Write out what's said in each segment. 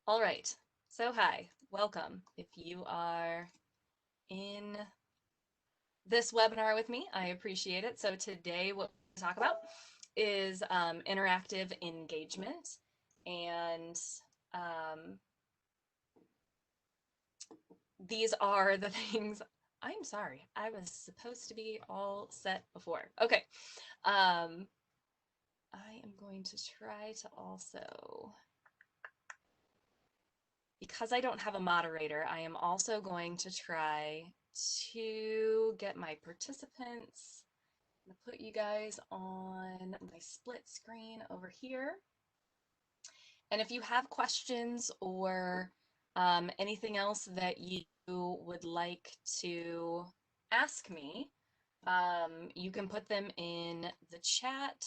All right, so hi, welcome. If you are in this webinar with me, I appreciate it. So today what we're going to talk about is interactive engagement. And um, these are the things, I'm sorry, I was supposed to be all set before. Okay, I am going to try to also, because I don't have a moderator, I am also going to try to get my participants. I'm gonna put you guys on my split screen over here. And if you have questions or anything else that you would like to ask me, you can put them in the chat.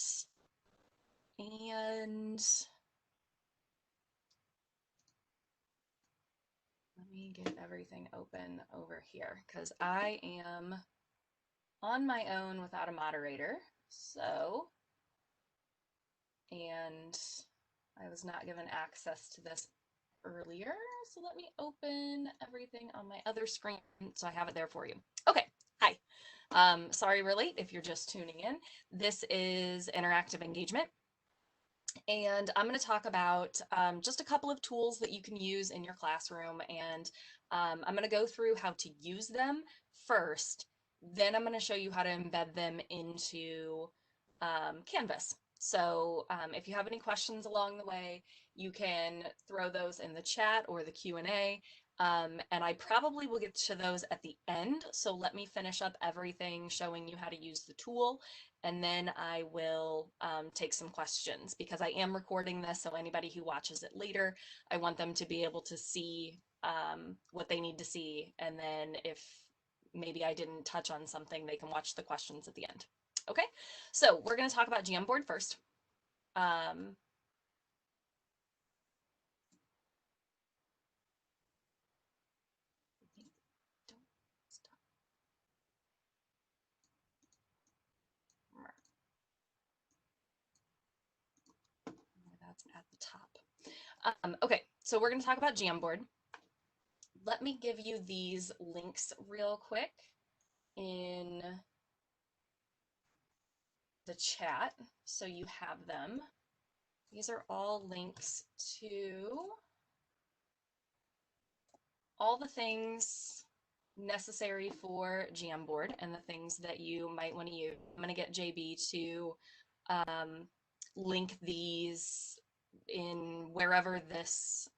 And let me get everything open over here because I am on my own without a moderator. So, and I was not given access to this earlier. So let me open everything on my other screen so I have it there for you. Okay, hi. Sorry we're late if you're just tuning in. This is interactive engagement. And I'm going to talk about just a couple of tools that you can use in your classroom. And I'm going to go through how to use them first. Then I'm going to show you how to embed them into Canvas. So if you have any questions along the way, you can throw those in the chat or the Q&A. And I probably will get to those at the end. So let me finish up everything showing you how to use the tool, and then I will take some questions because I am recording this. So anybody who watches it later, I want them to be able to see what they need to see. And then if maybe I didn't touch on something, they can watch the questions at the end. Okay, so we're going to talk about Jamboard first. That's at the top. Okay, so we're going to talk about Jamboard. Let me give you these links real quick in the chat so you have them. These are all links to all the things necessary for Jamboard and the things that you might want to use. I'm going to get JB to link these in wherever this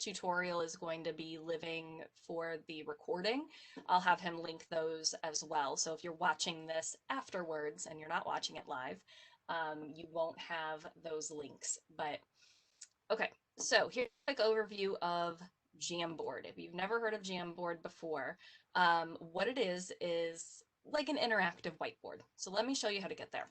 tutorial is going to be living for the recording. I'll have him link those as well. So if you're watching this afterwards and you're not watching it live, you won't have those links. But okay, so here's a quick overview of Jamboard. If you've never heard of Jamboard before, what it is like an interactive whiteboard. So let me show you how to get there.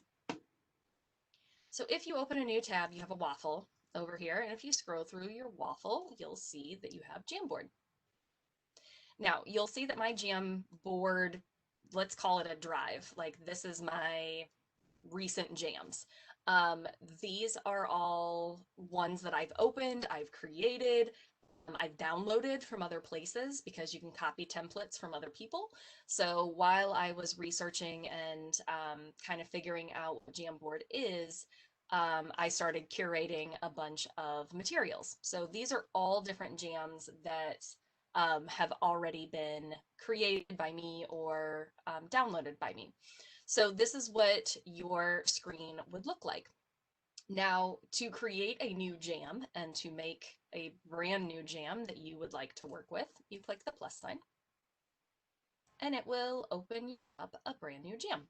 So if you open a new tab, you have a waffle over here, and if you scroll through your waffle, you'll see that you have Jamboard. Now, you'll see that my Jamboard, let's call it a drive, like this is my recent jams. These are all ones that I've opened, I've created, I've downloaded from other places because you can copy templates from other people. So while I was researching and kind of figuring out what Jamboard is, I started curating a bunch of materials. So these are all different jams that have already been created by me or downloaded by me. So this is what your screen would look like. Now, to create a new jam and to make a brand new jam that you would like to work with, you click the plus sign and it will open up a brand new jam.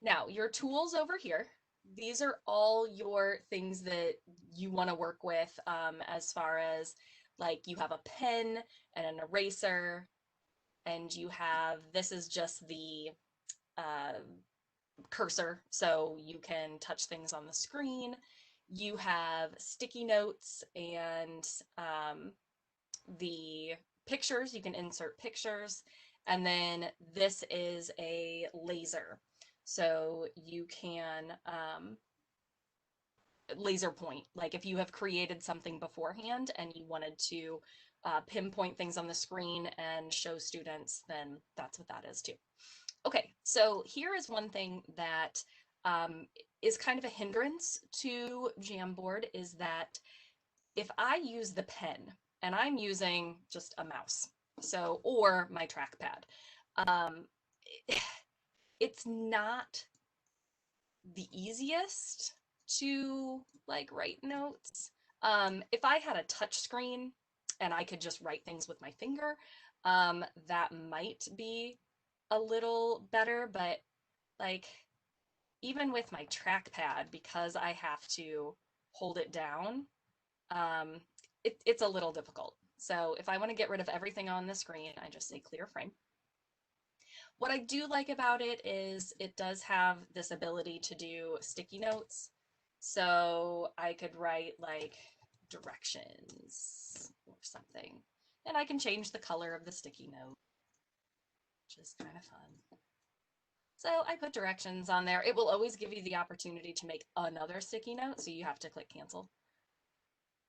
Now, your tools over here, these are all your things that you want to work with as far as like you have a pen and an eraser, and you have, this is just the cursor, so you can touch things on the screen. You have sticky notes and the pictures, you can insert pictures. And then this is a laser. So you can laser point. Like if you have created something beforehand and you wanted to pinpoint things on the screen and show students, then that's what that is too. Okay, so here is one thing that is kind of a hindrance to Jamboard is that if I use the pen and I'm using just a mouse, so, or my trackpad, um, it's not the easiest to like write notes. If I had a touch screen and I could just write things with my finger, that might be a little better, but like even with my trackpad, because I have to hold it down, um, it's a little difficult. So if I want to get rid of everything on the screen, I just say clear frame. What I do like about it is it does have this ability to do sticky notes. So I could write like directions or something, and I can change the color of the sticky note, which is kind of fun. So I put directions on there. It will always give you the opportunity to make another sticky note, so you have to click cancel.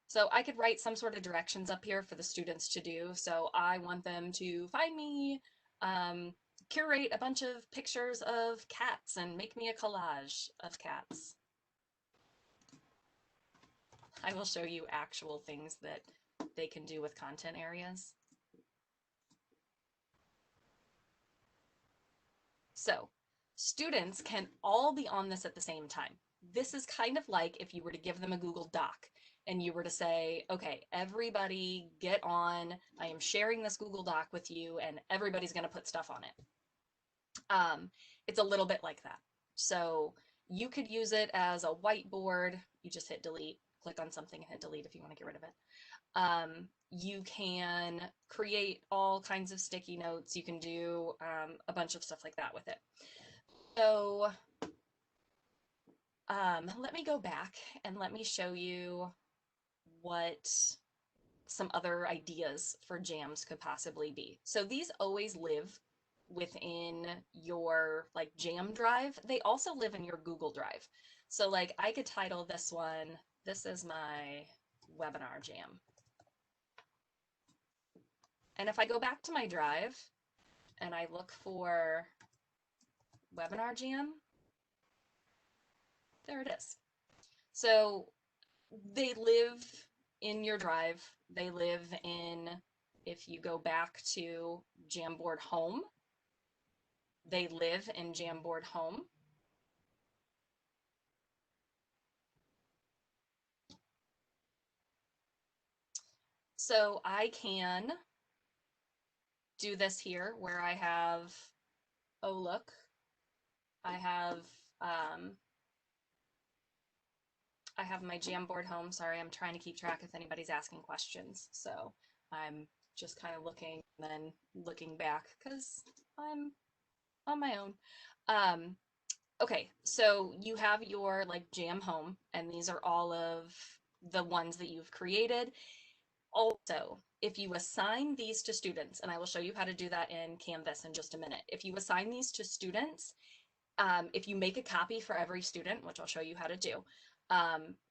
So I could write some sort of directions up here for the students to do. So I want them to find me, curate a bunch of pictures of cats and make me a collage of cats. I will show you actual things that they can do with content areas. So students can all be on this at the same time. This is kind of like if you were to give them a Google Doc and you were to say, okay, everybody get on, I am sharing this Google Doc with you and everybody's going to put stuff on it. It's a little bit like that. So you could use it as a whiteboard. You just hit delete, click on something and hit delete if you want to get rid of it. You can create all kinds of sticky notes. You can do a bunch of stuff like that with it. So let me go back and let me show you what some other ideas for jams could possibly be. So these always live within your like jam drive. They also live in your Google Drive. So like I could title this one, this is my webinar jam. And if I go back to my drive and I look for webinar jam, there it is. So they live in your drive. They live in, if you go back to Jamboard home, they live in Jamboard home. So I can do this here where I have, oh look, I have my Jamboard home. Sorry, I'm trying to keep track if anybody's asking questions. So I'm just kind of looking and then looking back because I'm on my own. Okay, so you have your like jam home, and these are all of the ones that you've created. Also, if you assign these to students, and I will show you how to do that in Canvas in just a minute. If you assign these to students, if you make a copy for every student, which I'll show you how to do,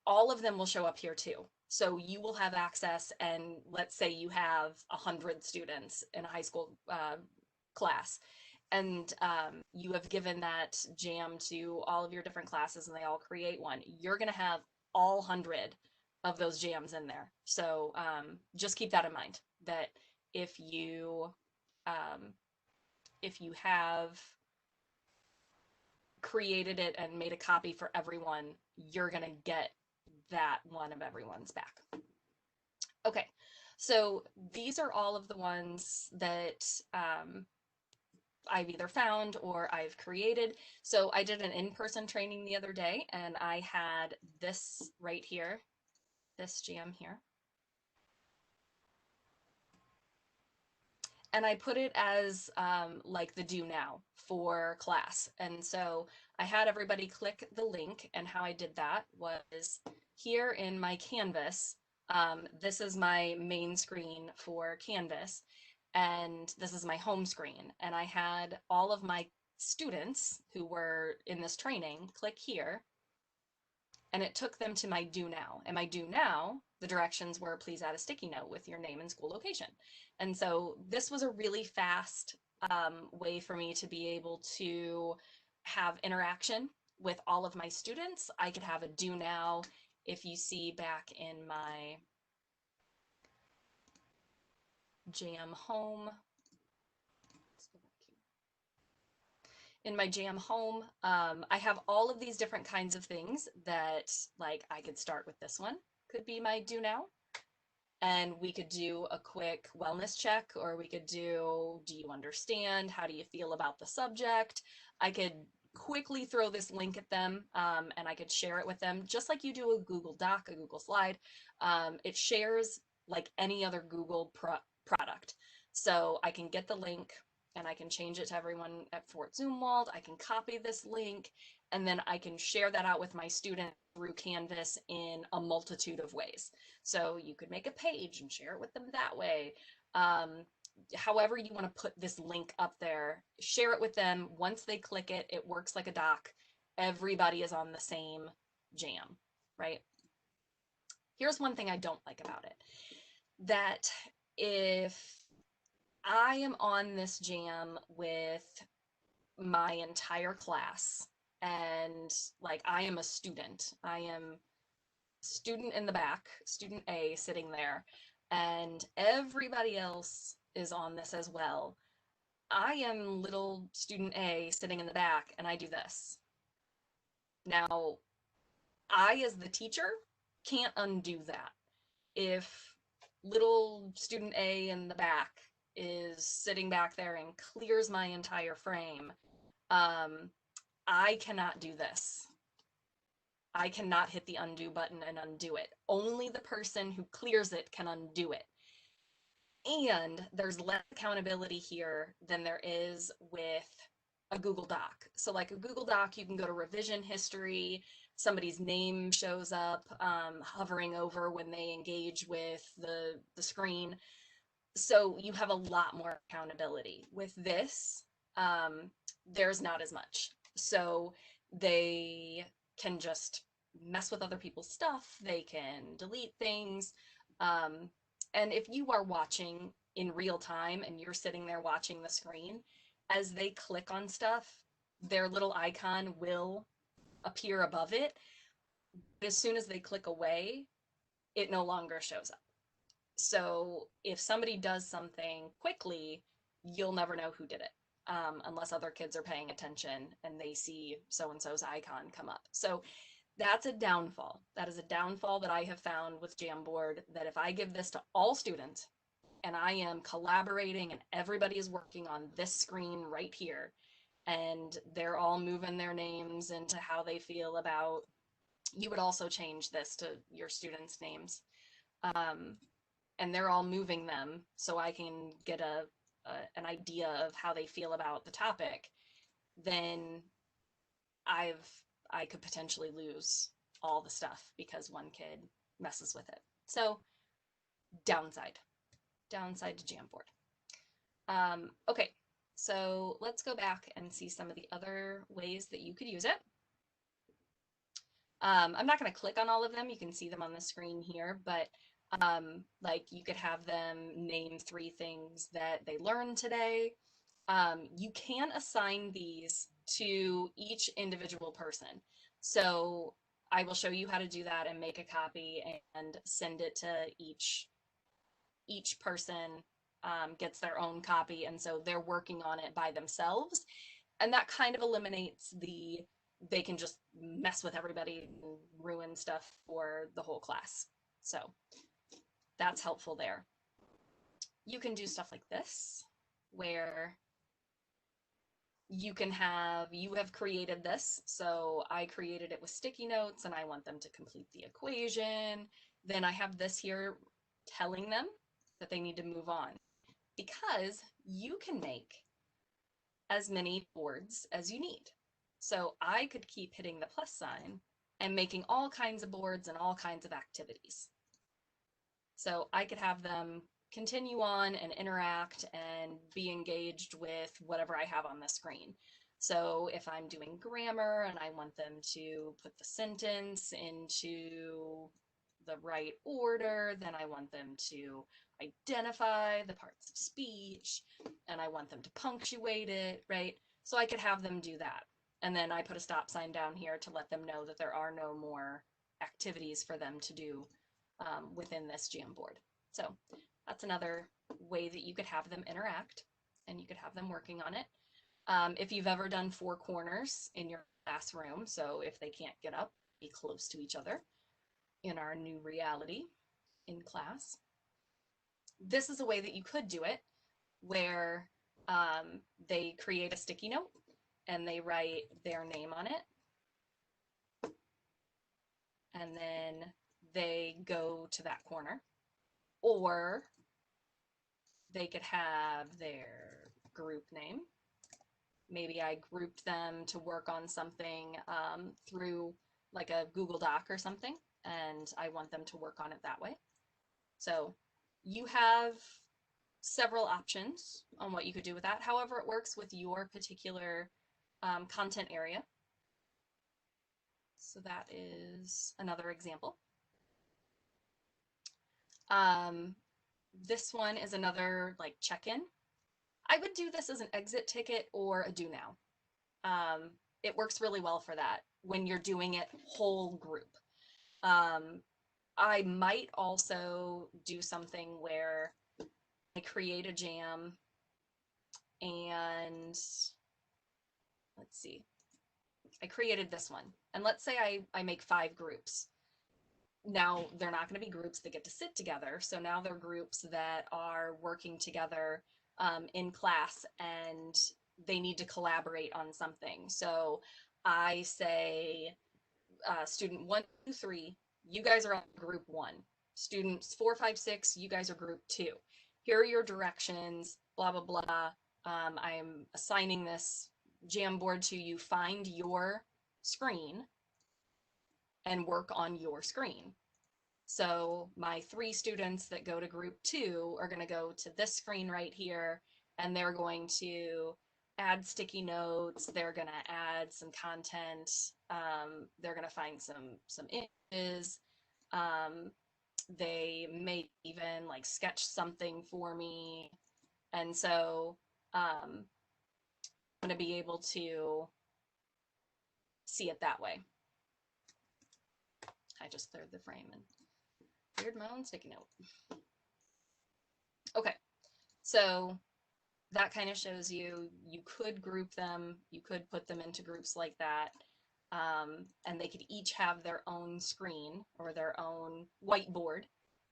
all of them will show up here too. So you will have access, and let's say you have 100 students in a high school class, and you have given that jam to all of your different classes and they all create one. You're going to have all 100 of those jams in there. So just keep that in mind, that if you have created it and made a copy for everyone, you're going to get that one of everyone's back. Okay, so these are all of the ones that I've either found or I've created. So I did an in-person training the other day and I had this right here, this jam here. And I put it as like the do now for class. And so I had everybody click the link, and how I did that was here in my Canvas. This is my main screen for Canvas, and this is my home screen. And I had all of my students who were in this training click here, and it took them to my do now. And my do now, the directions were please add a sticky note with your name and school location. And so this was a really fast way for me to be able to have interaction with all of my students. I could have a do now. If you see back in my Jam home, in my Jam home, I have all of these different kinds of things that, like, I could start with this one, could be my do now. And we could do a quick wellness check, or we could do you understand? How do you feel about the subject? I could quickly throw this link at them, and I could share it with them, just like you do a Google Doc, a Google Slide. It shares like any other Google product. So I can get the link and I can change it to everyone at Fort Zumwalt. I can copy this link, and then I can share that out with my students through Canvas in a multitude of ways. So you could make a page and share it with them that way. However you want to put this link up there, share it with them. Once they click it, it works like a doc. Everybody is on the same jam, right? Here's one thing I don't like about it. That if I am on this jam with my entire class, and like I am a student, I am student in the back, student A sitting there, and everybody else is on this as well. I am little student A sitting in the back and I do this. Now, I as the teacher can't undo that. If little student A in the back is sitting back there and clears my entire frame, I cannot do this. I cannot hit the undo button and undo it. Only the person who clears it can undo it. And there's less accountability here than there is with a Google Doc. So like a Google Doc, you can go to revision history, somebody's name shows up hovering over when they engage with the screen. So you have a lot more accountability. With this, there's not as much. So they can just mess with other people's stuff. They can delete things. And if you are watching in real time and you're sitting there watching the screen, as they click on stuff, their little icon will appear above it. But as soon as they click away, it no longer shows up. So if somebody does something quickly, you'll never know who did it. Unless other kids are paying attention and they see so-and-so's icon come up. So that's a downfall. That is a downfall that I have found with Jamboard, that if I give this to all students and I am collaborating and everybody is working on this screen right here, and they're all moving their names into how they feel about, you would also change this to your students' names. And they're all moving them so I can get an idea of how they feel about the topic, then I could potentially lose all the stuff because one kid messes with it. So downside to Jamboard. Okay, so let's go back and see some of the other ways that you could use it. I'm not going to click on all of them. You can see them on the screen here, but like you could have them name 3 things that they learned today. You can assign these to each individual person. So I will show you how to do that and make a copy and send it to each person gets their own copy, and so they're working on it by themselves. And that kind of eliminates they can just mess with everybody and ruin stuff for the whole class. So that's helpful there. You can do stuff like this, where you have created this. So I created it with sticky notes and I want them to complete the equation. Then I have this here telling them that they need to move on, because you can make as many boards as you need. So I could keep hitting the plus sign and making all kinds of boards and all kinds of activities. So I could have them continue on and interact and be engaged with whatever I have on the screen. So if I'm doing grammar and I want them to put the sentence into the right order, then I want them to identify the parts of speech, and I want them to punctuate it, right? So I could have them do that. And then I put a stop sign down here to let them know that there are no more activities for them to do within this Jamboard. So that's another way that you could have them interact and you could have them working on it. If you've ever done four corners in your classroom, so if they can't get up, be close to each other in our new reality in class. This is a way that you could do it where they create a sticky note and they write their name on it. And then they go to that corner. Or they could have their group name. Maybe I grouped them to work on something through like a Google Doc or something, and I want them to work on it that way. So you have several options on what you could do with that, however it works with your particular content area. So that is another example. This one is another like check-in. I would do this as an exit ticket or a do now. It works really well for that when you're doing it whole group. I might also do something where I create a jam and let's see, I created this one. And let's say I make 5 groups. Now they're not going to be groups that get to sit together. So now they're groups that are working together in class and they need to collaborate on something. So I say, student 1, 2, 3, you guys are on group 1. Students 4, 5, 6, you guys are group 2. Here are your directions, blah, blah, blah. I'm assigning this Jamboard to you. Find your screen and work on your screen. So my 3 students that go to group 2 are going to go to this screen right here, and they're going to add sticky notes. They're going to add some content. They're going to find some images. They may even like sketch something for me. And so I'm going to be able to see it that way. I just cleared the frame and cleared my own sticky note. Okay, so that kind of shows you could group them, you could put them into groups like that, and they could each have their own screen or their own whiteboard,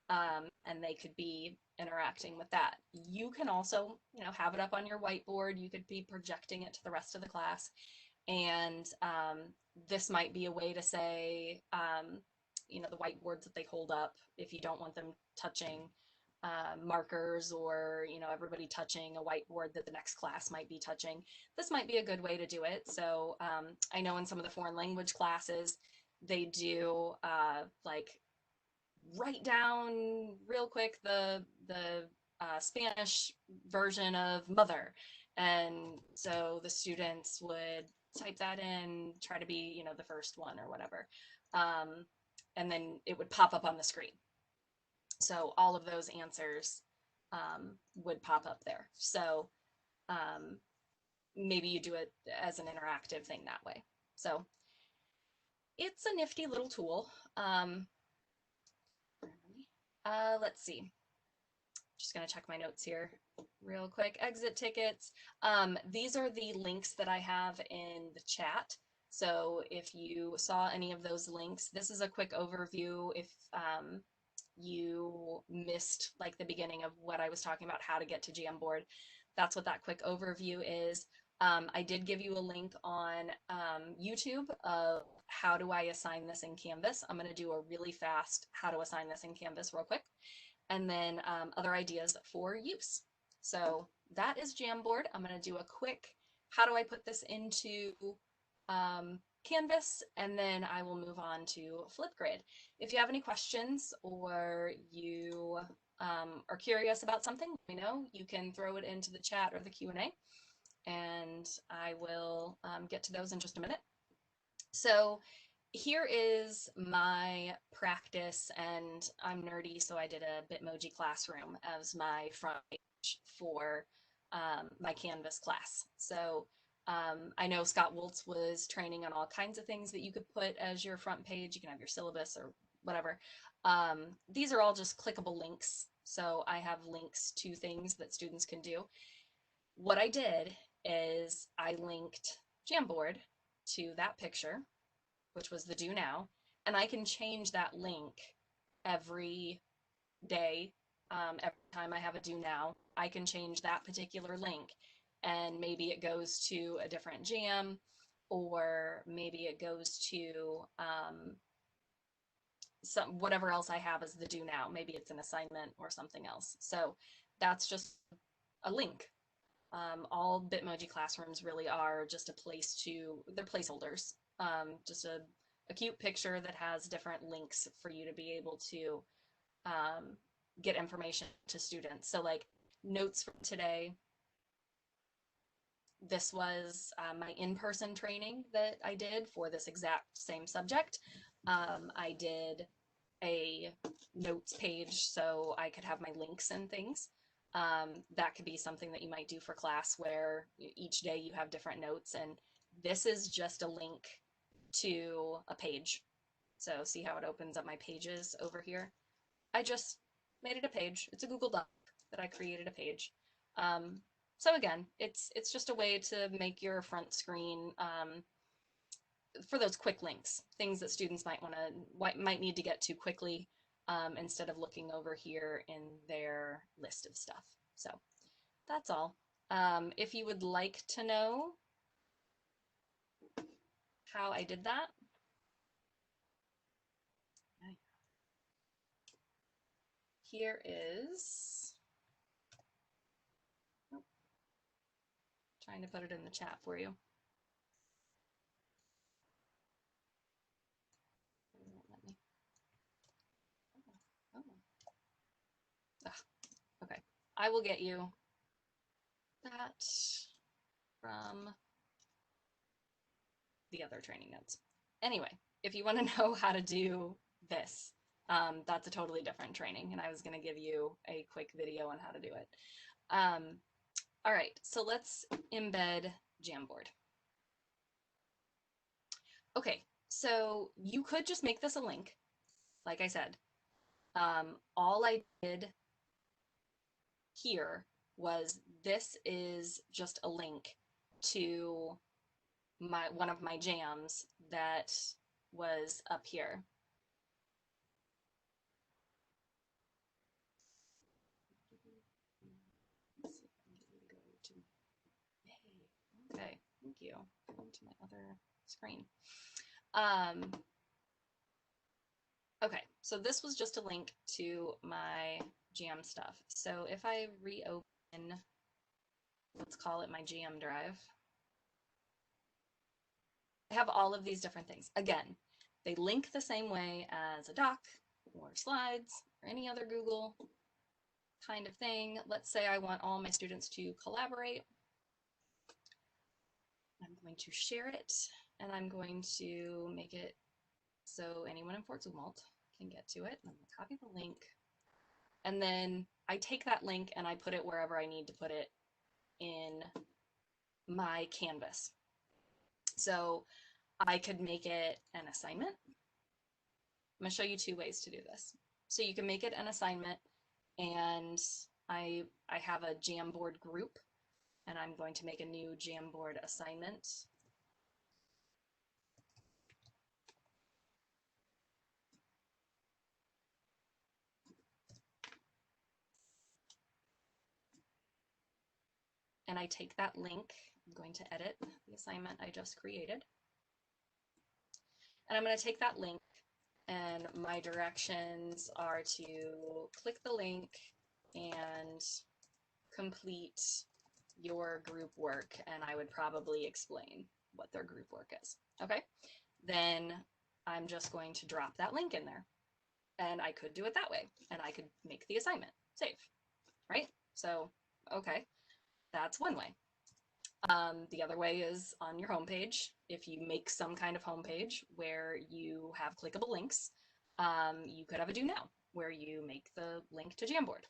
and they could be interacting with that. You can also, have it up on your whiteboard. You could be projecting it to the rest of the class, and this might be a way to say, the whiteboards that they hold up, if you don't want them touching markers or everybody touching a whiteboard that the next class might be touching, this might be a good way to do it. So I know in some of the foreign language classes they do like write down real quick the Spanish version of mother, and so the students would type that in, try to be the first one or whatever, and then it would pop up on the screen. So all of those answers would pop up there. So maybe you do it as an interactive thing that way. So it's a nifty little tool. Let's see. Just going to check my notes here real quick. Exit tickets. These are the links that I have in the chat. So if you saw any of those links, this is a quick overview. If you missed like the beginning of what I was talking about, how to get to Jamboard, that's what that quick overview is. I did give you a link on YouTube of how do I assign this in Canvas. I'm going to do a really fast how to assign this in Canvas real quick, and then other ideas for use. So that is Jamboard. I'm going to do a quick how do I put this into Canvas, and then I will move on to FlipGrid. If you have any questions or you are curious about something, let me know. You can throw it into the chat or the Q&A, and I will get to those in just a minute. So here is my practice, and I'm nerdy, so I did a Bitmoji classroom as my front page for my Canvas class. So I know Scott Woltz was training on all kinds of things that you could put as your front page. You can have your syllabus or whatever. These are all just clickable links. So I have links to things that students can do. What I did is I linked Jamboard to that picture, which was the do now, and I can change that link every day. Every time I have a do now, I can change that particular link, and maybe it goes to a different jam, or maybe it goes to some whatever else I have as the do now. Maybe it's an assignment or something else. So that's just a link. All Bitmoji classrooms really are just a place to, they're placeholders. Just a cute picture that has different links for you to be able to get information to students. So like notes from today, this was my in-person training that I did for this exact same subject. I did a notes page so I could have my links and things. That could be something that you might do for class where each day you have different notes, and this is just a link to a page. So see how it opens up my pages over here? I just made it a page. It's a Google Doc that I created a page. So again, it's just a way to make your front screen for those quick links, things that students might need to get to quickly instead of looking over here in their list of stuff. So that's all. If you would like to know how I did that, here is, oh, trying to put it in the chat for you. Let me. Oh. Okay, I will get you that from the other training notes. Anyway, if you want to know how to do this, that's a totally different training, and I was going to give you a quick video on how to do it. All right, so let's embed Jamboard. Okay, so you could just make this a link, like I said. All I did here was this is just a link to one of my jams that was up here. Okay, thank you. Going to my other screen. Okay, so this was just a link to my jam stuff. So if I reopen, let's call it my jam drive, I have all of these different things. Again, they link the same way as a doc or slides or any other Google kind of thing. Let's say I want all my students to collaborate. I'm going to share it, and I'm going to make it so anyone in Fort Zumwalt can get to it. I'm going to copy the link, and then I take that link and I put it wherever I need to put it in my Canvas. So I could make it an assignment. I'm going to show you two ways to do this. So you can make it an assignment, and I have a Jamboard group, and I'm going to make a new Jamboard assignment. And I take that link, I'm going to edit the assignment I just created. And I'm going to take that link, and my directions are to click the link and complete your group work, and I would probably explain what their group work is. Okay, then I'm just going to drop that link in there, and I could do it that way, and I could make the assignment, save, right? So, okay, that's one way. The other way is on your homepage. If you make some kind of homepage where you have clickable links, you could have a do now where you make the link to Jamboard.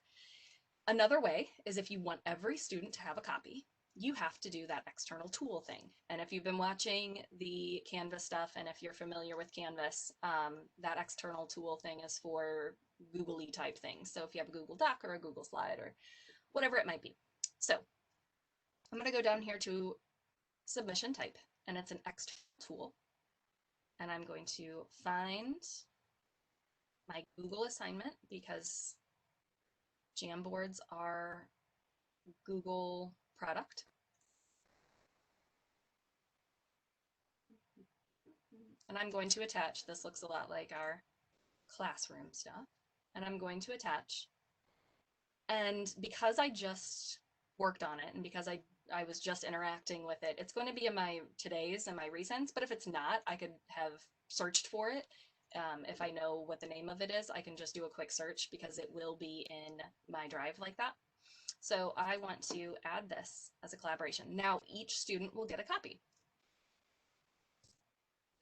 Another way is if you want every student to have a copy, you have to do that external tool thing. And if you've been watching the Canvas stuff, and if you're familiar with Canvas, that external tool thing is for Google-y type things. So if you have a Google Doc or a Google Slide or whatever it might be. So I'm going to go down here to submission type, and it's an external tool. And I'm going to find my Google assignment because Jamboards are Google product. And I'm going to attach, this looks a lot like our classroom stuff, and I'm going to attach. And because I just worked on it and because I was just interacting with it, it's going to be in my today's and my recents, but if it's not, I could have searched for it. If I know what the name of it is, I can just do a quick search because it will be in my drive like that. So I want to add this as a collaboration. Now each student will get a copy.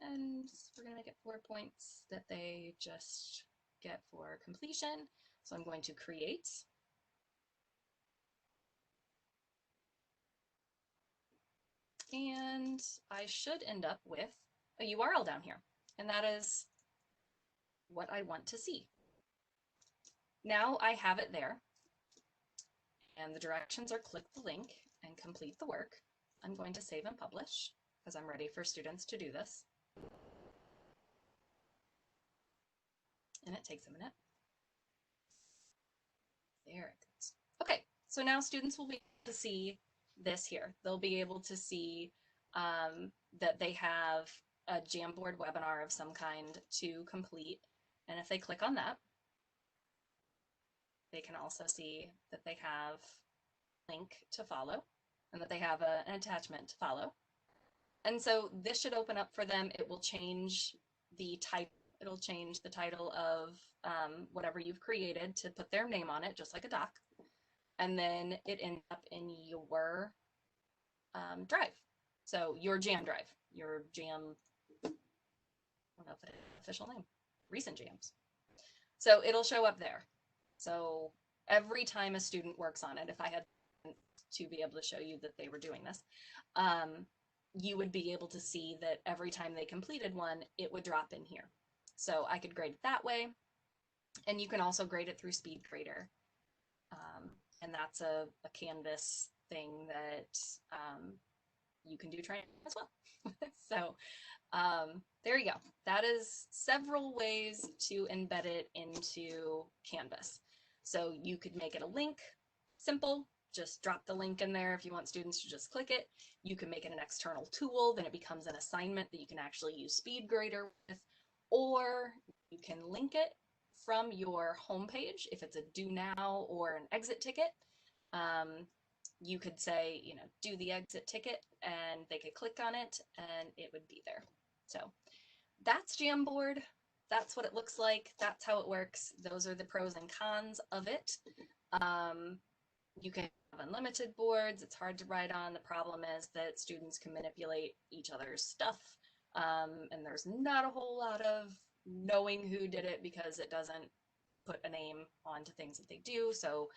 And we're going to make it 4 points that they just get for completion. So I'm going to create. And I should end up with a URL down here. And that is what I want to see. Now I have it there. And the directions are click the link and complete the work. I'm going to save and publish because I'm ready for students to do this. And it takes a minute. There it goes. Okay, so now students will be able to see this here. They'll be able to see that they have a Jamboard webinar of some kind to complete. And if they click on that, they can also see that they have a link to follow and that they have an attachment to follow. And so this should open up for them. It will change the title. It'll change the title of whatever you've created to put their name on it, just like a doc. And then it ends up in your drive. So your Jam drive, your Jam, I don't know if it's an official name, recent Jams. So it'll show up there. So every time a student works on it, if I had to be able to show you that they were doing this, you would be able to see that every time they completed one, it would drop in here. So I could grade it that way. And you can also grade it through SpeedGrader. And that's a Canvas thing that you can do training as well. So there you go. That is several ways to embed it into Canvas. So you could make it a link, simple, just drop the link in there if you want students to just click it. You can make it an external tool, then it becomes an assignment that you can actually use SpeedGrader with, or you can link it from your homepage if it's a do now or an exit ticket. You could say, you know, do the exit ticket and they could click on it and it would be there. So that's Jamboard. That's what it looks like. That's how it works. Those are the pros and cons of it. You can have unlimited boards. It's hard to write on. The problem is that students can manipulate each other's stuff. And there's not a whole lot of knowing who did it because it doesn't put a name onto things that they do. So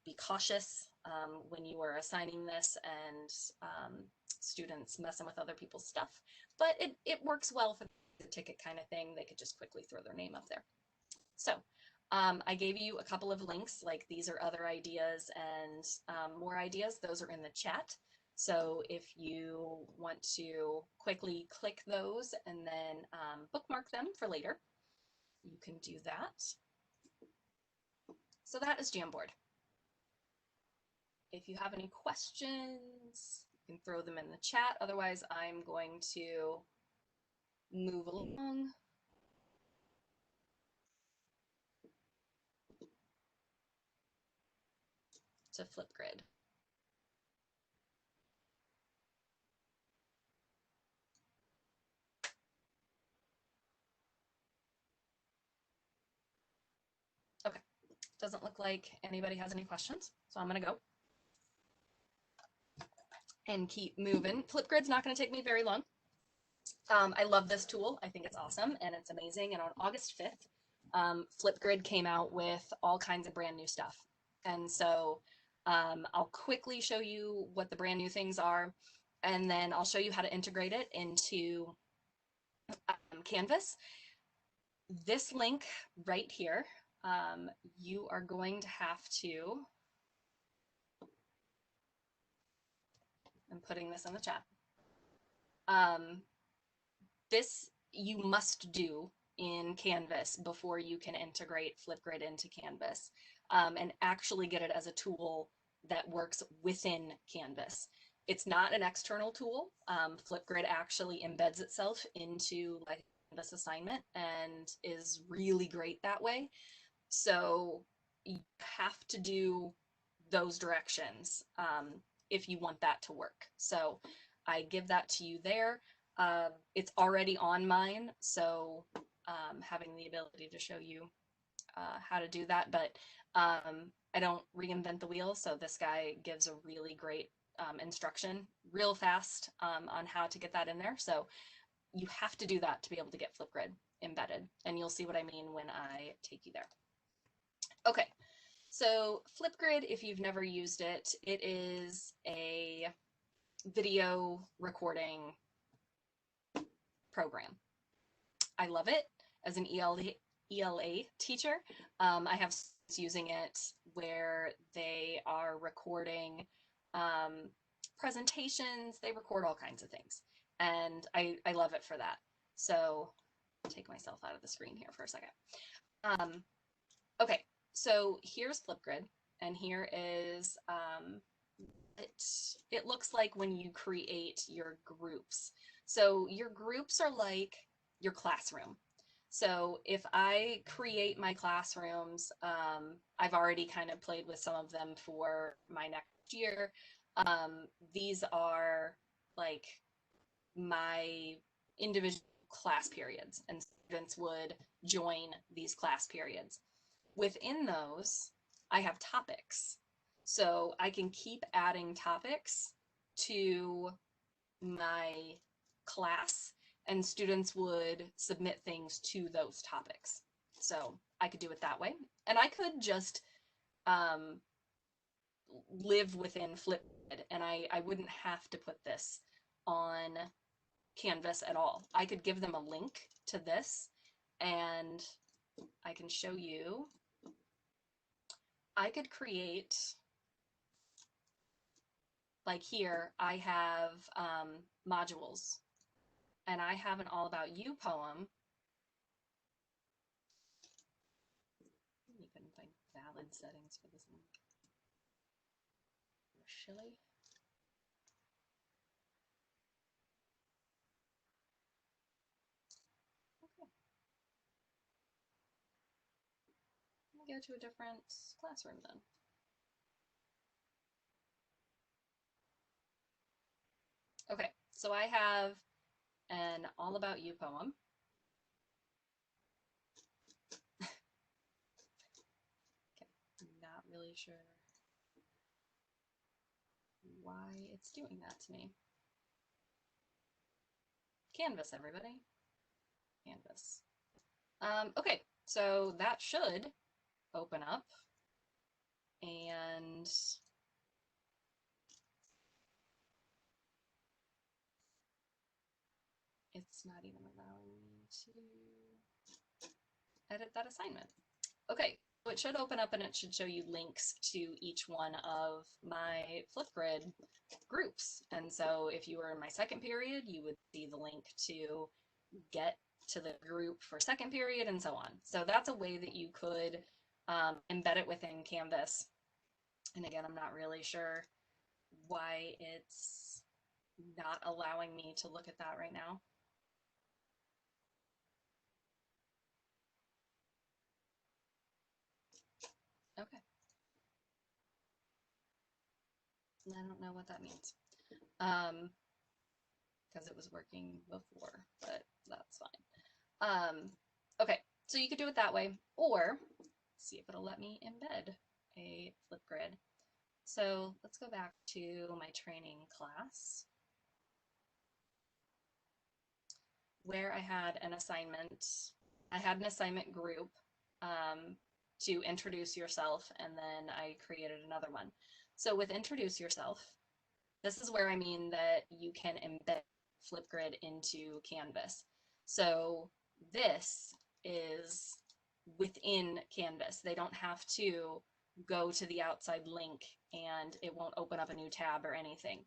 be cautious when you are assigning this and students messing with other people's stuff. But it works well for the ticket kind of thing. They could just quickly throw their name up there. So I gave you a couple of links, like these are other ideas and more ideas. Those are in the chat. So if you want to quickly click those and then bookmark them for later, you can do that. So that is Jamboard. If you have any questions, you can throw them in the chat. Otherwise, I'm going to move along. To FlipGrid. Okay, doesn't look like anybody has any questions, so I'm gonna go. and keep moving. FlipGrid's not going to take me very long. I love this tool. I think it's awesome and it's amazing. And on August 5th, FlipGrid came out with all kinds of brand new stuff. And so I'll quickly show you what the brand new things are, and then I'll show you how to integrate it into Canvas. This link right here, you are going to have to, I'm putting this in the chat. This you must do in Canvas before you can integrate FlipGrid into Canvas and actually get it as a tool that works within Canvas. It's not an external tool. FlipGrid actually embeds itself into like Canvas assignment and is really great that way. So you have to do those directions if you want that to work. So I give that to you there. It's already on mine, so having the ability to show you how to do that, but I don't reinvent the wheel, so this guy gives a really great instruction real fast on how to get that in there. So you have to do that to be able to get FlipGrid embedded, and you'll see what I mean when I take you there. Okay, so FlipGrid, if you've never used it, it is a video recording program. I love it as an ELA teacher. I have students using it where they are recording presentations, they record all kinds of things. And I love it for that. So I'll take myself out of the screen here for a second. Okay, so here's FlipGrid, and here is it looks like when you create your groups. So your groups are like your classroom. So if I create my classrooms, I've already kind of played with some of them for my next year. These are like my individual class periods, and students would join these class periods. Within those, I have topics. So I can keep adding topics to my class, and students would submit things to those topics. So I could do it that way. And I could just live within FlipGrid, and I wouldn't have to put this on Canvas at all. I could give them a link to this, and I can show you. I could create, like here, I have modules, and I have an All About You poem. You can find valid settings for this one. Chili. Okay. Let me go to a different classroom then. Okay, so I have an All About You poem. Okay, I'm not really sure why it's doing that to me. Canvas, everybody. Canvas. Okay, so that should open up, and it's not even allowing me to edit that assignment. Okay, so it should open up and it should show you links to each one of my FlipGrid groups. And so if you were in my second period, you would see the link to get to the group for second period and so on. So that's a way that you could embed it within Canvas. And again, I'm not really sure why it's not allowing me to look at that right now. Okay. I don't know what that means. Because it was working before, but that's fine. Okay, so you could do it that way, or see if it'll let me embed a FlipGrid. So let's go back to my training class where I had an assignment. I had an assignment group to introduce yourself, and then I created another one. So with introduce yourself, this is where I mean that you can embed FlipGrid into Canvas. So this is within Canvas. They don't have to go to the outside link and it won't open up a new tab or anything.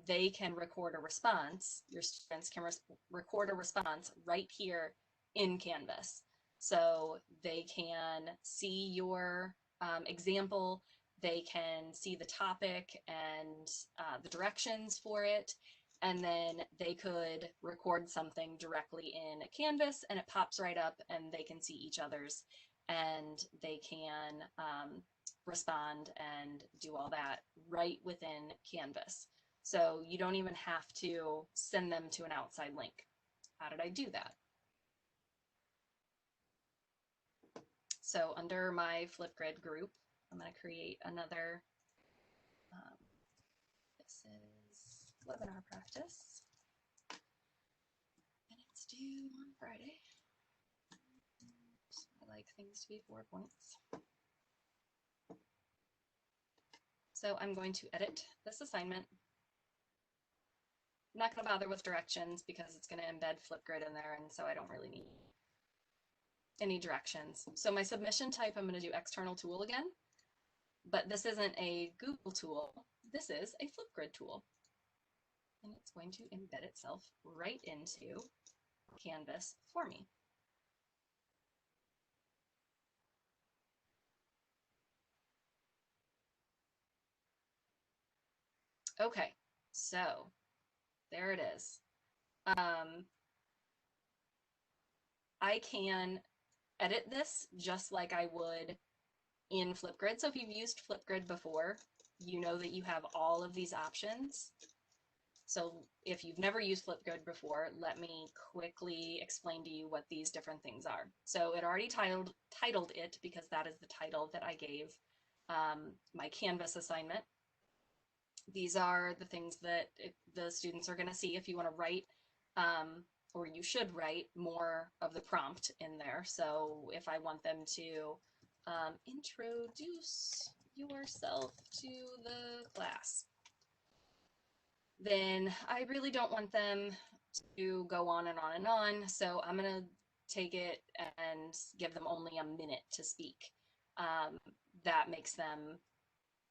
They can record a response. Your students can record a response right here in Canvas. So they can see your example, they can see the topic and the directions for it, and then they could record something directly in Canvas and it pops right up and they can see each other's and they can respond and do all that right within Canvas. So you don't even have to send them to an outside link. How did I do that? So under my FlipGrid group, I'm going to create another, this is webinar practice, and it's due on Friday. I like things to be 4 points. So I'm going to edit this assignment. I'm not going to bother with directions because it's going to embed FlipGrid in there, and so I don't really need any directions. So my submission type, I'm going to do external tool again, but this isn't a Google tool. This is a FlipGrid tool. And it's going to embed itself right into Canvas for me. Okay, so there it is. I can edit this just like I would in FlipGrid. So if you've used FlipGrid before, you know that you have all of these options. So if you've never used FlipGrid before, let me quickly explain to you what these different things are. So it already titled it because that is the title that I gave my Canvas assignment. These are the things that the students are going to see if you want to write, or you should write more of the prompt in there. So if I want them to introduce yourself to the class, then I really don't want them to go on and on and on. So I'm going to take it and give them only a minute to speak. That makes them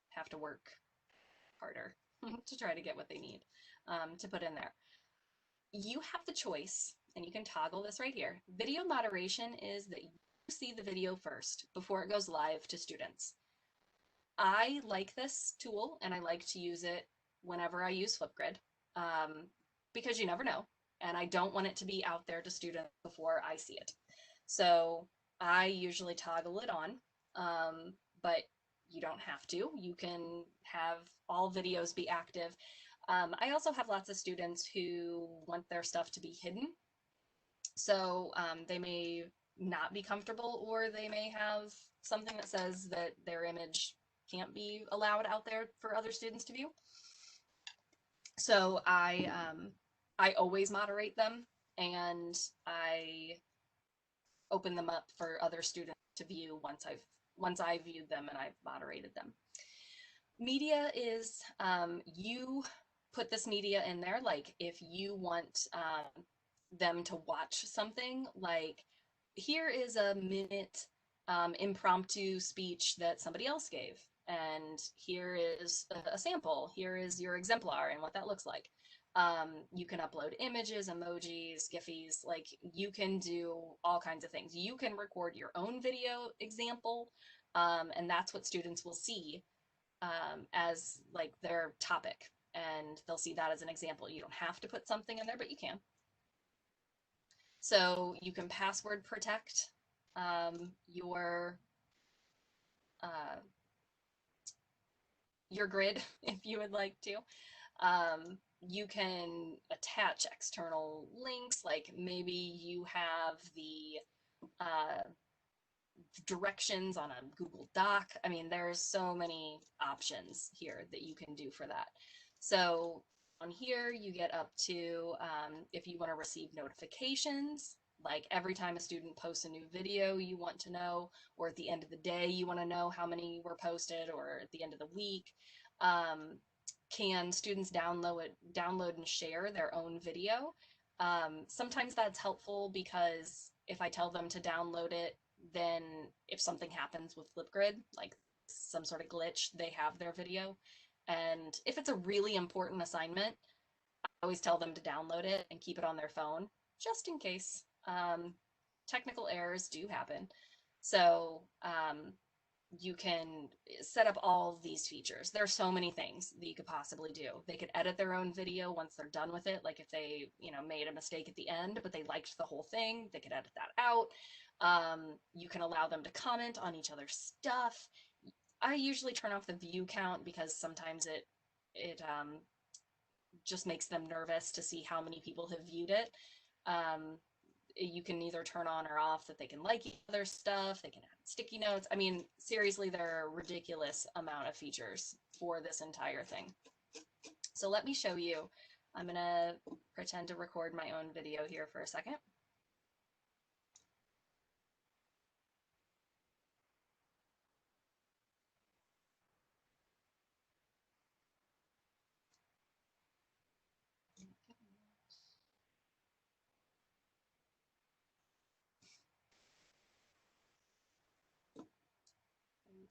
have to work harder to try to get what they need to put in there. You have the choice, and you can toggle this right here. Video moderation is that you see the video first before it goes live to students. I like this tool, and I like to use it whenever I use FlipGrid because you never know, and I don't want it to be out there to students before I see it. So I usually toggle it on, but you don't have to. You can have all videos be active. I also have lots of students who want their stuff to be hidden. So they may not be comfortable, or they may have something that says that their image can't be allowed out there for other students to view. So I always moderate them, and I open them up for other students to view once I've viewed them and I've moderated them. Media is you put this media in there, like if you want them to watch something, like here is a minute impromptu speech that somebody else gave, and here is a sample, here is your exemplar and what that looks like. You can upload images, emojis, giffies, like you can do all kinds of things. You can record your own video example, and that's what students will see as like their topic, and they'll see that as an example. You don't have to put something in there, but you can. So you can password protect your grid if you would like to. You can attach external links, like maybe you have directions on a Google Doc. I mean, there's so many options here that you can do for that. So on here, you get up to if you want to receive notifications, like every time a student posts a new video, you want to know, or at the end of the day, you want to know how many were posted, or at the end of the week. Can students download and share their own video? Sometimes that's helpful because if I tell them to download it, then if something happens with FlipGrid, like some sort of glitch, they have their video. And if it's a really important assignment, I always tell them to download it and keep it on their phone, just in case. Technical errors do happen. So you can set up all these features. There are so many things that you could possibly do. They could edit their own video once they're done with it. Like if they, made a mistake at the end, but they liked the whole thing, they could edit that out. You can allow them to comment on each other's stuff. I usually turn off the view count because sometimes it just makes them nervous to see how many people have viewed it. You can either turn on or off that they can like each other's stuff, they can add sticky notes. I mean, seriously, there are a ridiculous amount of features for this entire thing. So let me show you. I'm gonna pretend to record my own video here for a second.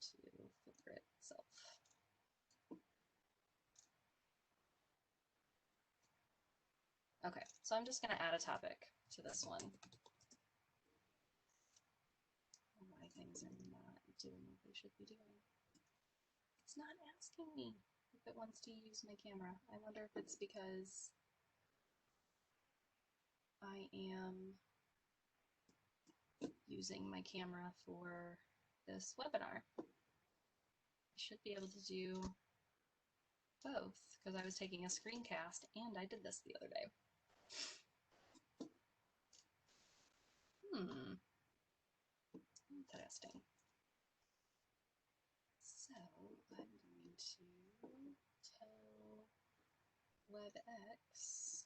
To FlipGrid itself. Okay, so I'm just going to add a topic to this one. Why things are not doing what they should be doing. It's not asking me if it wants to use my camera. I wonder if it's because I am using my camera for this webinar. I should be able to do both because I was taking a screencast and I did this the other day. Interesting. So I'm going to tell WebEx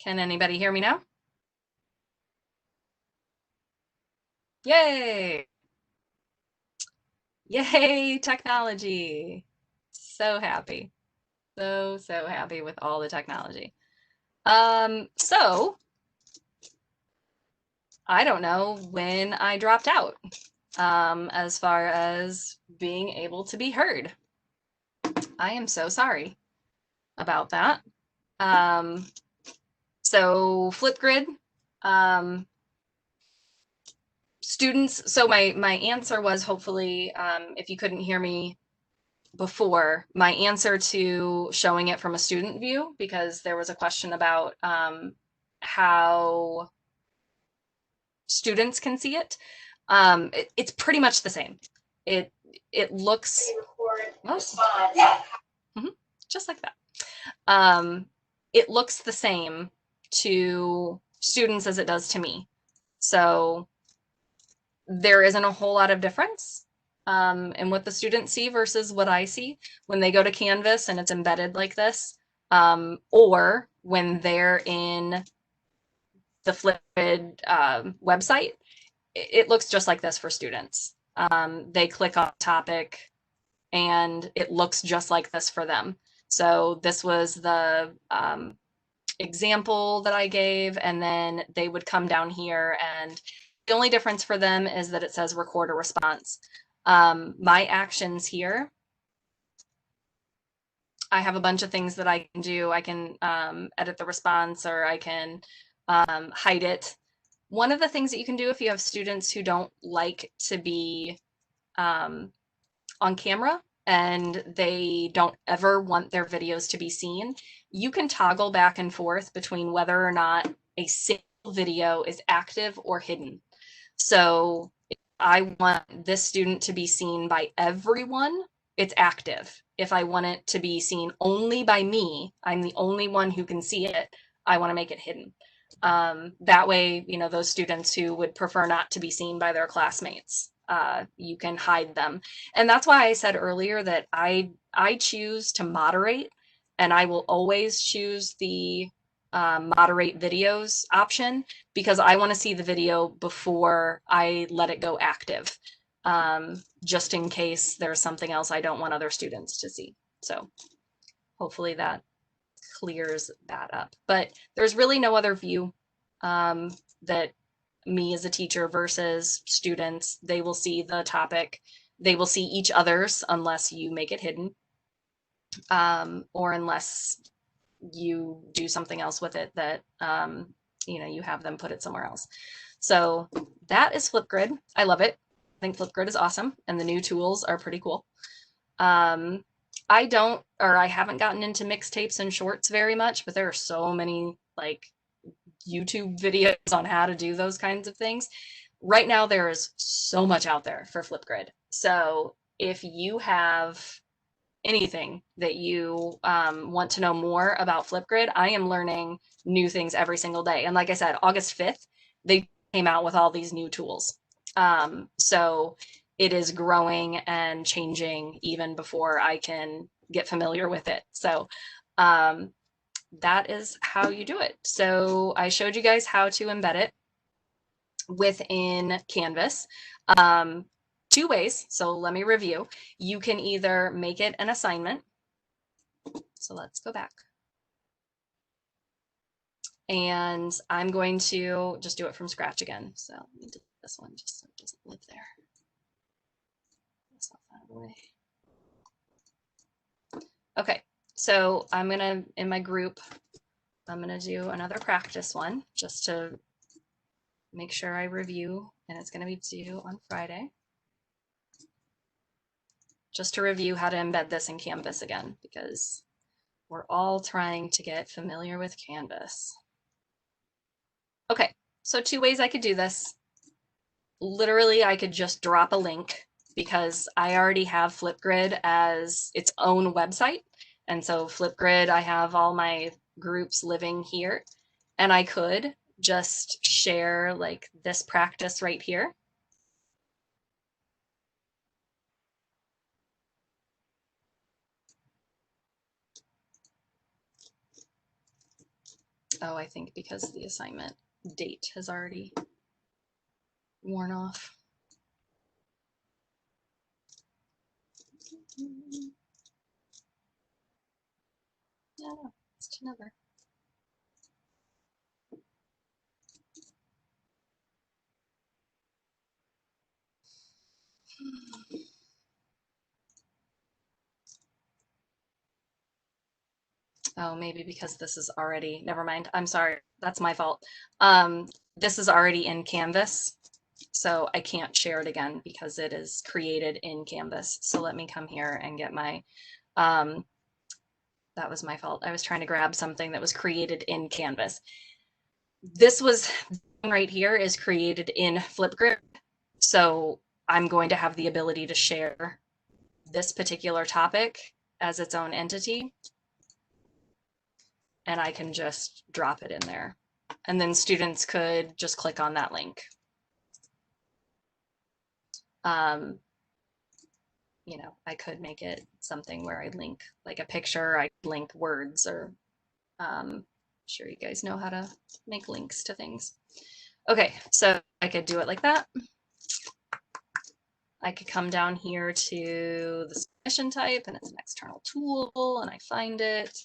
Can anybody hear me now? Yay! Yay, technology. So happy. So happy with all the technology. So I don't know when I dropped out, as far as being able to be heard. I am so sorry about that. So FlipGrid, students, so my answer was, hopefully, if you couldn't hear me before, my answer to showing it from a student view, because there was a question about how students can see it. It's pretty much the same. It looks just like that. It looks the same to students as it does to me. So there isn't a whole lot of difference in what the students see versus what I see when they go to Canvas and it's embedded like this, or when they're in the FlipGrid website. It looks just like this for students. They click on topic and it looks just like this for them. So this was the example that I gave, and then they would come down here, and the only difference for them is that it says record a response. My actions here, I have a bunch of things that I can do. I can edit the response, or I can hide it. One of the things that you can do if you have students who don't like to be on camera and they don't ever want their videos to be seen, you can toggle back and forth between whether or not a single video is active or hidden. So if I want this student to be seen by everyone, it's active. If I want it to be seen only by me, I'm the only one who can see it, I want to make it hidden. That way, you know, those students who would prefer not to be seen by their classmates, you can hide them. And that's why I said earlier that I choose to moderate, and I will always choose the moderate videos option, because I want to see the video before I let it go active, just in case there's something else I don't want other students to see. So hopefully that clears that up. But there's really no other view that me as a teacher versus students. They will see the topic, they will see each other's unless you make it hidden, or unless you do something else with it that you know, you have them put it somewhere else. So that is FlipGrid. I love it. I think FlipGrid is awesome, and the new tools are pretty cool. I haven't gotten into mixtapes and shorts very much, but there are so many like YouTube videos on how to do those kinds of things. Right now, there is so much out there for FlipGrid. So if you have anything that you want to know more about FlipGrid, I am learning new things every single day. And like I said, August 5th, they came out with all these new tools. So it is growing and changing even before I can get familiar with it. So that is how you do it. So I showed you guys how to embed it within Canvas. Two ways. So let me review. You can either make it an assignment. So let's go back. And I'm going to just do it from scratch again. So let me do this one just so it doesn't live there. Okay, so I'm gonna, in my group, I'm gonna do another practice one just to make sure I review, and it's gonna be due on Friday. Just to review how to embed this in Canvas again, because we're all trying to get familiar with Canvas. Okay, so two ways I could do this. Literally, I could just drop a link, because I already have FlipGrid as its own website. And so FlipGrid, I have all my groups living here, and I could just share like this practice right here. Oh, I think because the assignment date has already worn off. No, it's to never. Oh, maybe because this is already, never mind. I'm sorry. That's my fault. This is already in Canvas, so I can't share it again because it is created in Canvas. So let me come here and get my, that was my fault. I was trying to grab something that was created in Canvas. This was right here is created in FlipGrid. So I'm going to have the ability to share this particular topic as its own entity. And I can just drop it in there. And then students could just click on that link. You know, I could make it something where I link like a picture, I link words, or I'm sure you guys know how to make links to things. Okay, so I could do it like that. I could come down here to the submission type, and it's an external tool, and I find it,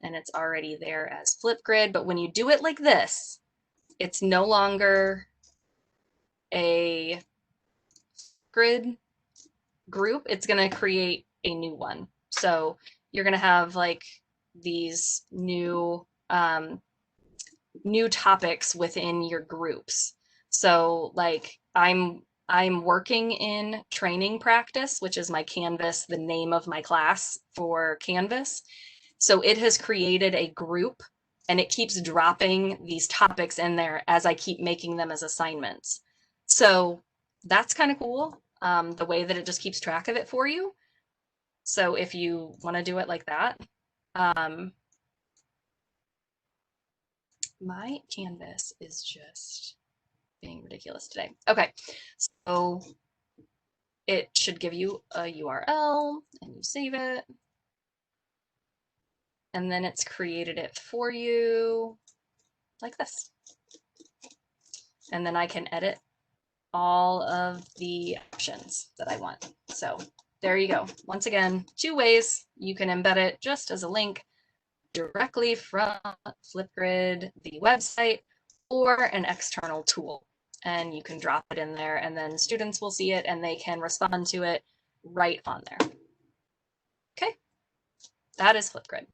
and it's already there as FlipGrid. But when you do it like this, it's no longer a grid group. It's going to create a new one. So you're going to have like these new new topics within your groups. So like I'm working in training practice, which is my Canvas, the name of my class for Canvas. So it has created a group and it keeps dropping these topics in there as I keep making them as assignments. So that's kind of cool, the way that it just keeps track of it for you. So if you want to do it like that, my Canvas is just being ridiculous today. Okay, so it should give you a URL and you save it. And then it's created it for you like this. And then I can edit all of the options that I want. So there you go. Once again, two ways you can embed it just as a link directly from FlipGrid, the website, or an external tool. And you can drop it in there and then students will see it and they can respond to it right on there. Okay, that is FlipGrid.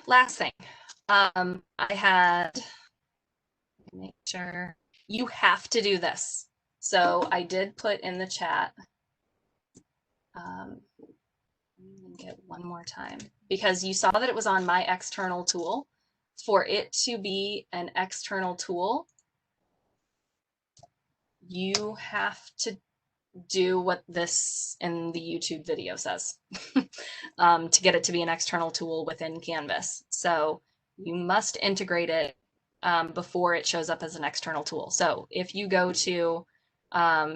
Last thing, I had, make sure, you have to do this. So I did put in the chat, get one more time, because you saw that it was on my external tool. For it to be an external tool, you have to do what this in the YouTube video says to get it to be an external tool within Canvas. So you must integrate it before it shows up as an external tool. So if you go to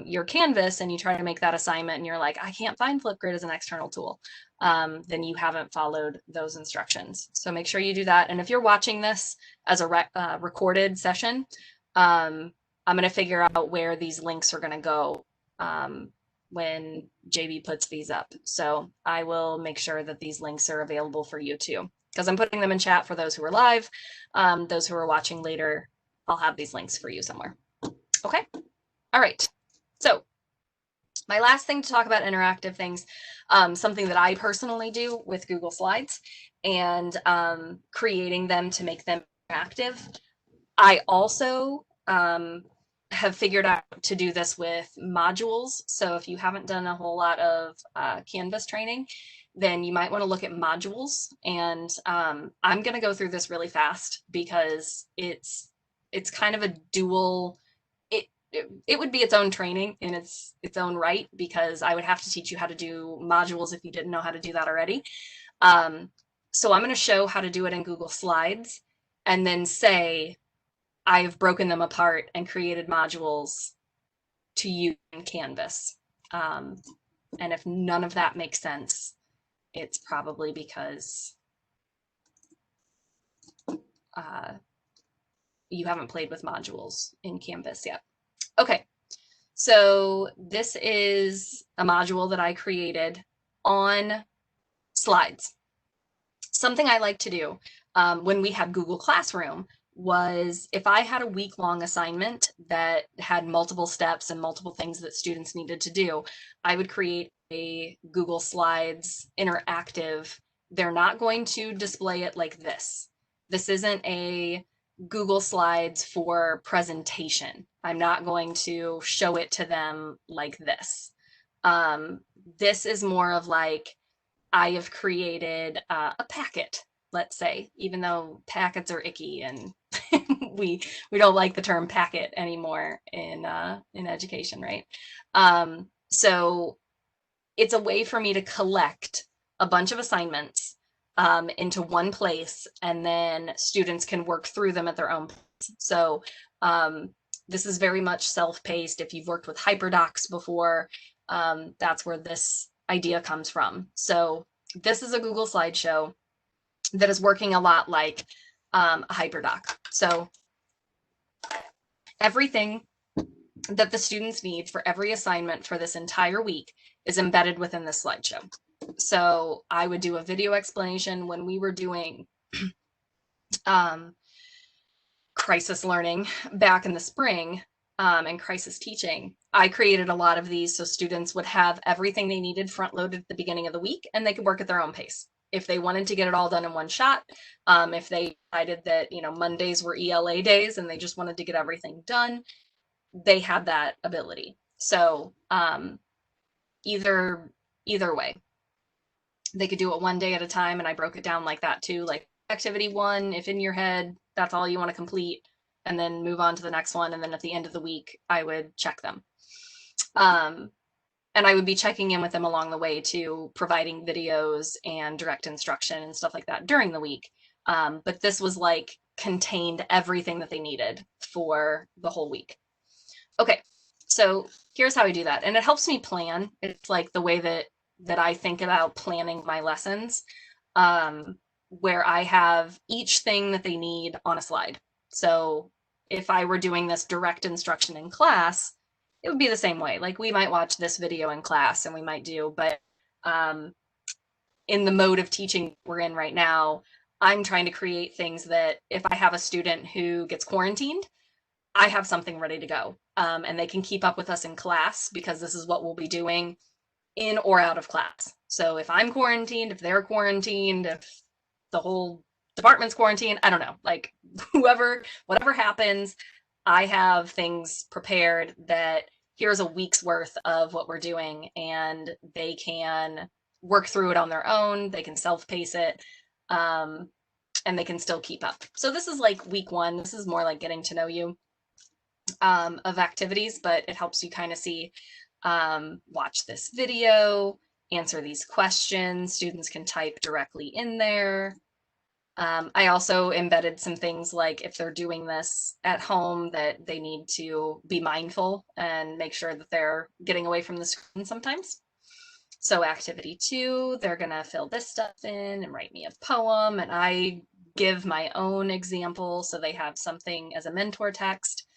your Canvas and you try to make that assignment and you're like, I can't find FlipGrid as an external tool, then you haven't followed those instructions. So make sure you do that. And if you're watching this as a recorded session, I'm going to figure out where these links are going to go when JB puts these up. So I will make sure that these links are available for you too, because I'm putting them in chat for those who are live. Those who are watching later, I'll have these links for you somewhere. Okay. All right. So my last thing to talk about interactive things, something that I personally do with Google Slides and creating them to make them interactive. I also have figured out to do this with modules. So if you haven't done a whole lot of Canvas training, then you might want to look at modules. And I'm going to go through this really fast because it's kind of a dual, it would be its own training in its own right, because I would have to teach you how to do modules if you didn't know how to do that already. So I'm going to show how to do it in Google Slides and then say, I've broken them apart and created modules to use in Canvas. And if none of that makes sense, it's probably because you haven't played with modules in Canvas yet. Okay, so this is a module that I created on slides. Something I like to do when we had Google Classroom was if I had a week-long assignment that had multiple steps and multiple things that students needed to do, I would create a Google Slides interactive. They're not going to display it like this. This isn't a Google Slides for presentation. I'm not going to show it to them like this. This is more of like, I have created a packet, let's say, even though packets are icky and we don't like the term packet anymore in education, right? So it's a way for me to collect a bunch of assignments into one place, and then students can work through them at their own pace. So this is very much self-paced. If you've worked with hyperdocs before, that's where this idea comes from. So this is a Google slideshow that is working a lot like a hyperdoc. So everything that the students need for every assignment for this entire week is embedded within this slideshow. So I would do a video explanation when we were doing crisis learning back in the spring and crisis teaching. I created a lot of these so students would have everything they needed front loaded at the beginning of the week, and they could work at their own pace. If they wanted to get it all done in one shot, if they decided that, you know, Mondays were ELA days and they just wanted to get everything done, they had that ability. So either way, they could do it one day at a time, and I broke it down like that too. Like activity 1, if in your head that's all you want to complete, and then move on to the next one. And then at the end of the week, I would check them. And I would be checking in with them along the way too, providing videos and direct instruction and stuff like that during the week. But this was like contained everything that they needed for the whole week. Okay, so here's how I do that. And it helps me plan. It's like the way that I think about planning my lessons, where I have each thing that they need on a slide. So if I were doing this direct instruction in class, it would be the same way. Like we might watch this video in class and we might do, but in the mode of teaching we're in right now, I'm trying to create things that if I have a student who gets quarantined, I have something ready to go. And they can keep up with us in class because this is what we'll be doing in or out of class. So if I'm quarantined, if they're quarantined, if the whole department's quarantined, I don't know, like whatever happens, I have things prepared that here's a week's worth of what we're doing, and they can work through it on their own. They can self-pace it, and they can still keep up. So this is like week 1. This is more like getting to know you of activities, but it helps you kind of see, watch this video, answer these questions. Students can type directly in there. I also embedded some things like if they're doing this at home that they need to be mindful and make sure that they're getting away from the screen sometimes. So activity 2, they're gonna fill this stuff in and write me a poem, and I give my own example so they have something as a mentor text.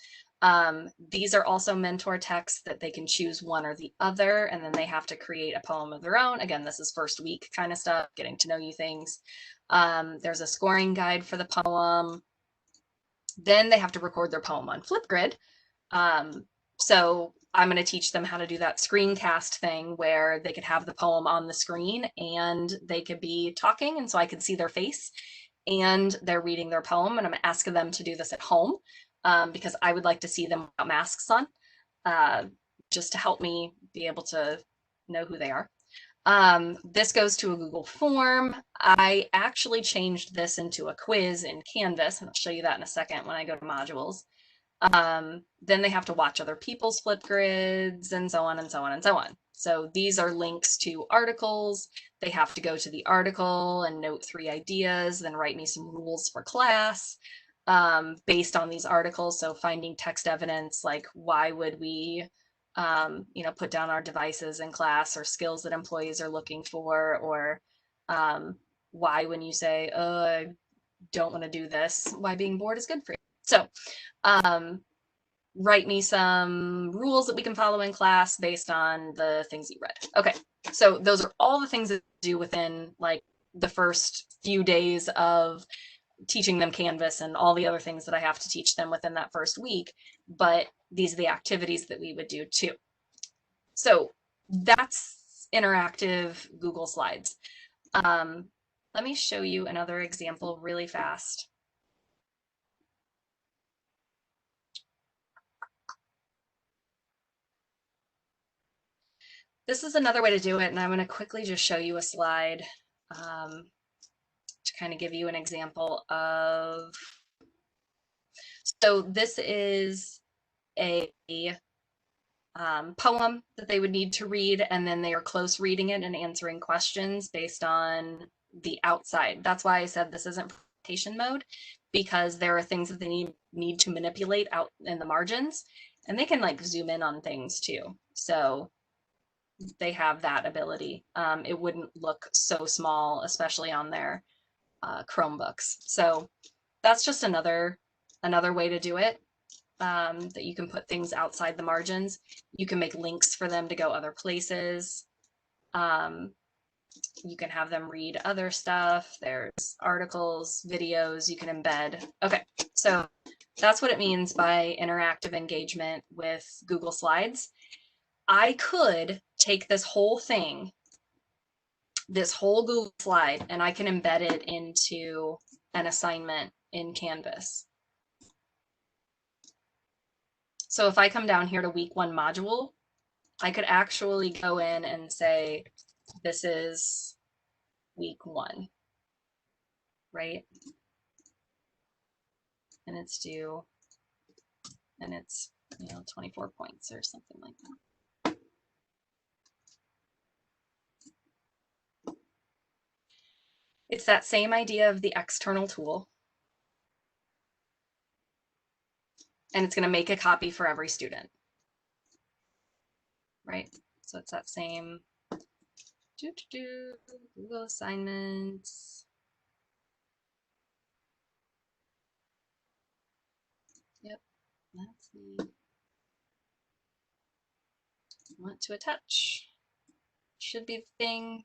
These are also mentor texts that they can choose one or the other, and then they have to create a poem of their own. Again, this is first week kind of stuff, getting to know you things. There's a scoring guide for the poem. Then they have to record their poem on FlipGrid. So I'm going to teach them how to do that screencast thing where they could have the poem on the screen and they could be talking, and so I could see their face and they're reading their poem. And I'm asking them to do this at home because I would like to see them without masks on, just to help me be able to know who they are. This goes to a Google form. I actually changed this into a quiz in Canvas, and I'll show you that in a second when I go to modules. Then they have to watch other people's FlipGrids and so on and so on and so on. So these are links to articles. They have to go to the article and note 3 ideas, then write me some rules for class based on these articles. So finding text evidence, like why would we put down our devices in class or skills that employees are looking for, or why when you say, oh, I don't want to do this, why being bored is good for you. So write me some rules that we can follow in class based on the things you read. Okay, so those are all the things that you do within like the first few days of teaching them Canvas and all the other things that I have to teach them within that first week. But these are the activities that we would do too. So that's interactive Google Slides. Let me show you another example really fast. This is another way to do it, and I'm going to quickly just show you a slide to kind of give you an example of. So this is a poem that they would need to read, and then they are close reading it and answering questions based on the outside. That's why I said this isn't presentation mode, because there are things that they need to manipulate out in the margins, and they can like zoom in on things too. So they have that ability. It wouldn't look so small, especially on their Chromebooks. So that's just another way to do it. That you can put things outside the margins. You can make links for them to go other places. You can have them read other stuff. There's articles, videos you can embed. Okay, so that's what it means by interactive engagement with Google Slides. I could take this whole thing, this whole Google slide, and I can embed it into an assignment in Canvas. So if I come down here to week 1 module, I could actually go in and say, this is week 1, right? And it's due, and it's, 24 points or something like that. It's that same idea of the external tool. And it's going to make a copy for every student. Right? So it's that same Google assignments. Yep, that's the want to attach. Should be the thing.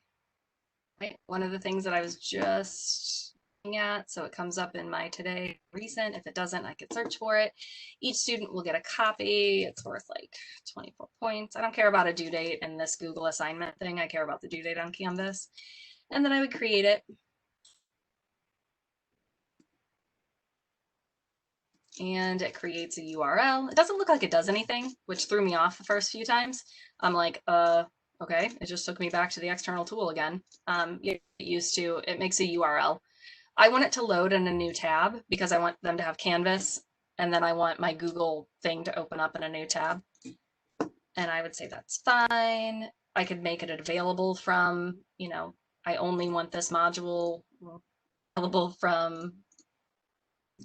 Right? One of the things that I was just looking at, so it comes up in my today recent. If it doesn't, I could search for it. Each student will get a copy. It's worth like 24 points. I don't care about a due date in this Google assignment thing. I care about the due date on Canvas. And then I would create it. And it creates a URL. It doesn't look like it does anything, which threw me off the first few times. I'm like, okay, it just took me back to the external tool again. It makes a URL. I want it to load in a new tab because I want them to have Canvas, and then I want my Google thing to open up in a new tab. And I would say that's fine. I could make it available from, I only want this module available from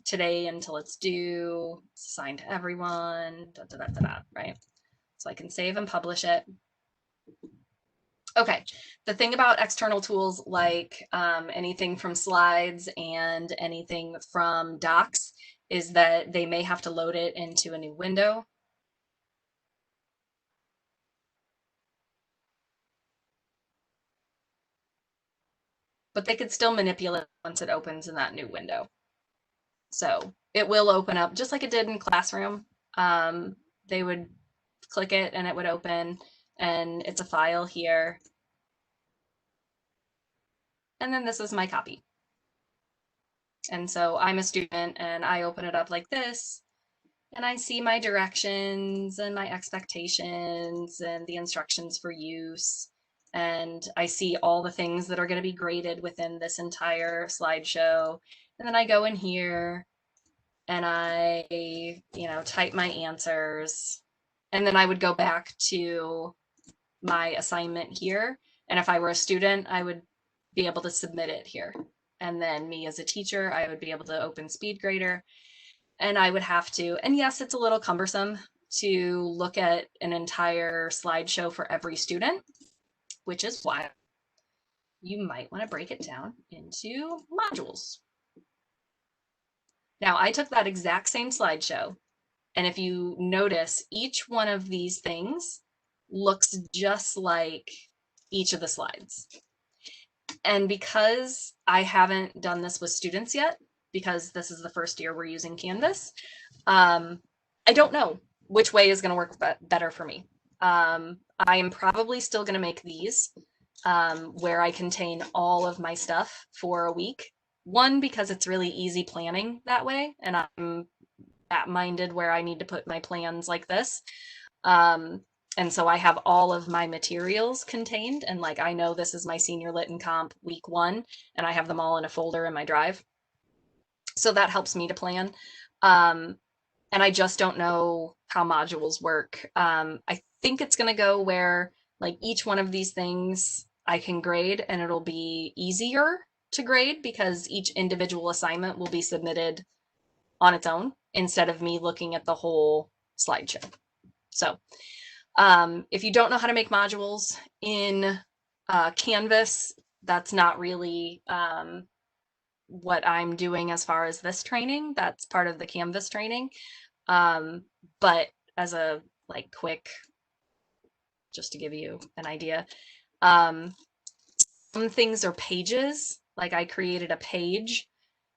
today until it's due, it's assigned to everyone, right? So I can save and publish it. Okay, the thing about external tools like anything from slides and anything from docs is that they may have to load it into a new window. But they could still manipulate it once it opens in that new window. So it will open up just like it did in Classroom. They would click it and it would open, and it's a file here. And then this is my copy. And so I'm a student and I open it up like this, and I see my directions and my expectations and the instructions for use. And I see all the things that are going to be graded within this entire slideshow. And then I go in here and I, type my answers. And then I would go back to my assignment here. And if I were a student, I would be able to submit it here. And then me as a teacher, I would be able to open SpeedGrader, and I would have to, and yes, it's a little cumbersome to look at an entire slideshow for every student, which is why you might want to break it down into modules. Now, I took that exact same slideshow, and if you notice, each one of these things looks just like each of the slides. And because I haven't done this with students yet, because this is the first year we're using Canvas, I don't know which way is going to work better for me. I am probably still going to make these where I contain all of my stuff for a week. One, because it's really easy planning that way, and I'm that minded where I need to put my plans like this. And so I have all of my materials contained, and like I know this is my senior lit and comp week 1, and I have them all in a folder in my drive. So that helps me to plan. And I just don't know how modules work. I think it's going to go where like each one of these things I can grade, and it'll be easier to grade because each individual assignment will be submitted on its own instead of me looking at the whole slideshow. So if you don't know how to make modules in Canvas, that's not really what I'm doing as far as this training. That's part of the Canvas training. But as a like quick, just to give you an idea, some things are pages. Like I created a page,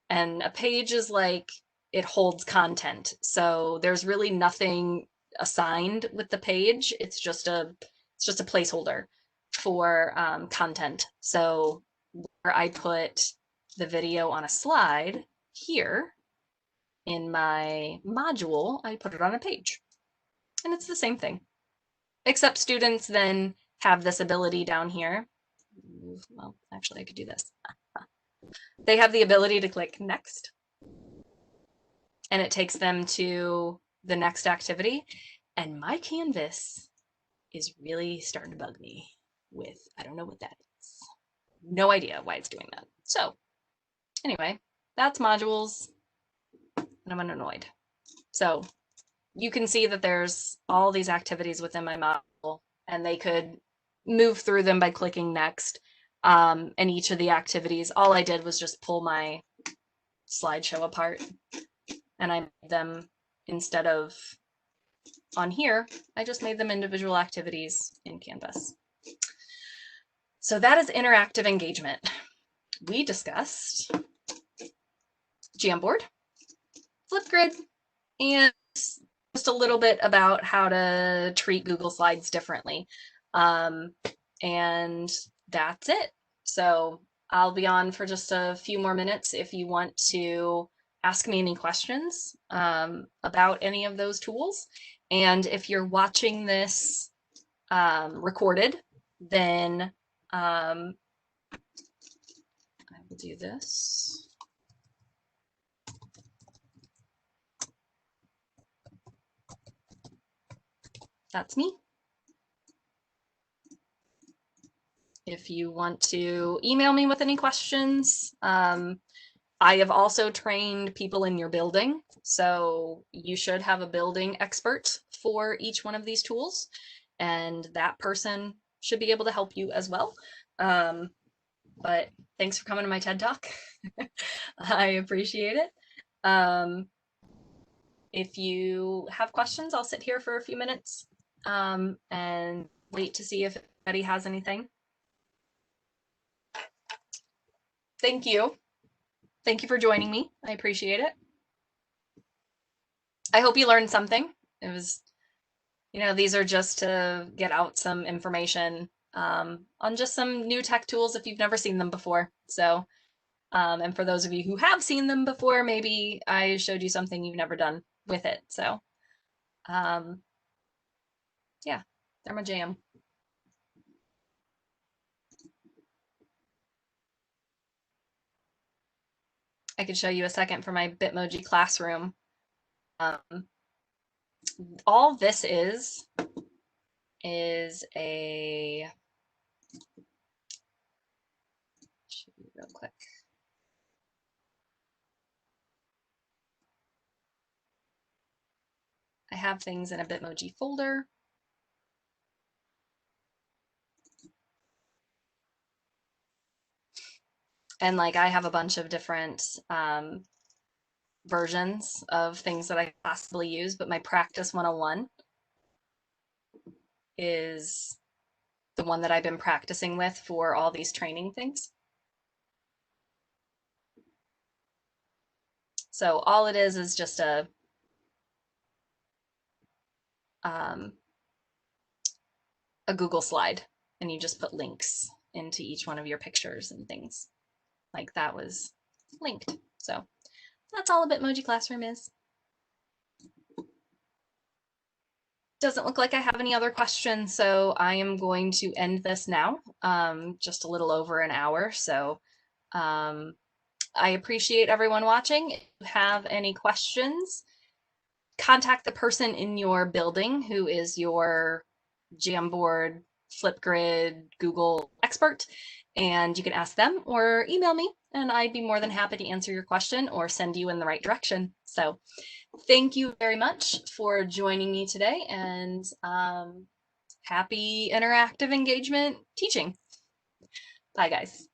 and a page is like it holds content. So there's really nothing assigned with the page. It's just a placeholder for content. So where I put the video on a slide here in my module, I put it on a page. And it's the same thing, except students then have this ability down here. Well, actually I could do this. They have the ability to click next, and it takes them to the next activity. And my Canvas is really starting to bug me with, I don't know what that is. No idea why it's doing that. So anyway, that's modules, and I'm annoyed. So you can see that there's all these activities within my module, and they could move through them by clicking next. And each of the activities, all I did was just pull my slideshow apart, and I made them, instead of on here, I just made them individual activities in Canvas. So that is interactive engagement. We discussed Jamboard, FlipGrid, and just a little bit about how to treat Google Slides differently. And that's it. So I'll be on for just a few more minutes if you want to ask me any questions about any of those tools. And if you're watching this recorded, then I will do this. That's me. If you want to email me with any questions, I have also trained people in your building, so you should have a building expert for each one of these tools, and that person should be able to help you as well. But thanks for coming to my TED Talk. I appreciate it. If you have questions, I'll sit here for a few minutes and wait to see if anybody has anything. Thank you. Thank you for joining me. I appreciate it. I hope you learned something. It was, these are just to get out some information on just some new tech tools if you've never seen them before. So, and for those of you who have seen them before, maybe I showed you something you've never done with it. So, yeah, they're my jam. I could show you a second for my Bitmoji classroom. All this is a, show you real quick. I have things in a Bitmoji folder. And like I have a bunch of different versions of things that I possibly use, but my practice 101 is the one that I've been practicing with for all these training things. So all it is just a Google slide, and you just put links into each one of your pictures and things. Like that was linked. So that's all a Bitmoji Classroom is. Doesn't look like I have any other questions, so I am going to end this now. Just a little over an hour, so I appreciate everyone watching. If you have any questions, contact the person in your building who is your Jamboard, FlipGrid, Google expert, and you can ask them or email me, and I'd be more than happy to answer your question or send you in the right direction. So thank you very much for joining me today, and happy interactive engagement teaching. Bye, guys.